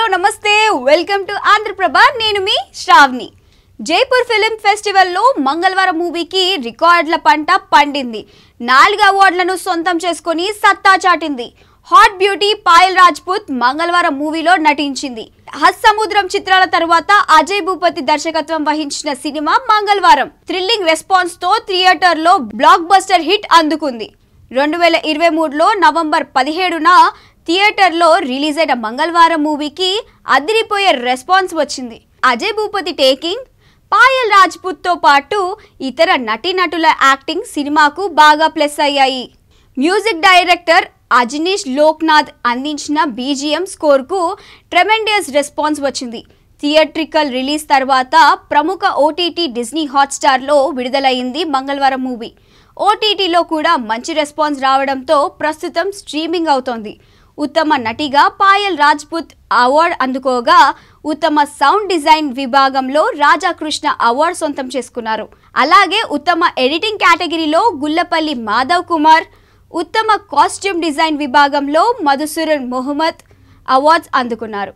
hello నమస్తే welcome to Andhraprabha నేను మీ Shravani Jaipur film ఫెస్టివల్లో మంగళవారం మూవీకి రికార్డుల పంట పండింది 4 అవార్డులను సొంతం చేసుకొని సత్తా చాటింది హాట్ బ్యూటీ పాయల్ రాజ్పుత్ మంగళవారం మూవీలో నటించింది హస్సముద్రం చిత్రాల తర్వాత అజయ్ భూపతి దర్శకత్వం వహించిన సినిమా మంగళవారం థ్రిల్లింగ్ రెస్పాన్స్ తో థియేటర్లో బ్లాక్ బస్టర్ హిట్ అందుకుంది 2023లో నవంబర్ 17న థియేటర్లో రిలీజ్ అయిన మంగళవారం మూవీకి అదిరిపోయే రెస్పాన్స్ వచ్చింది అజయ్ భూపతి టేకింగ్ పాయల్ రాజ్పుత్ తో పాటు ఇతర నటీనటుల యాక్టింగ్ సినిమాకు బాగా ప్లస్ అయ్యాయి మ్యూజిక్ డైరెక్టర్ అజనీష్ లోక్నాథ్ అందించిన బీజిఎం స్కోర్కు ట్రెమెండియస్ రెస్పాన్స్ వచ్చింది థియేట్రికల్ రిలీజ్ తర్వాత ప్రముఖ ఓటీటీ డిజ్నీ హాట్స్టార్లో విడుదలైంది మంగళవారం మూవీ ఓటీటీలో కూడా మంచి రెస్పాన్స్ రావడంతో ప్రస్తుతం స్ట్రీమింగ్ అవుతోంది ఉత్తమ నటిగా పాయల్ రాజ్పుత్ అవార్డు అందుకోగా ఉత్తమ సౌండ్ డిజైన్ విభాగంలో రాజాకృష్ణ అవార్డు సొంతం చేసుకున్నారు అలాగే ఉత్తమ ఎడిటింగ్ కేటగిరీలో గుల్లపల్లి మాధవ్ కుమార్ ఉత్తమ కాస్ట్యూమ్ డిజైన్ విభాగంలో మధుసూరన్ మొహమ్మద్ అవార్డ్స్ అందుకున్నారు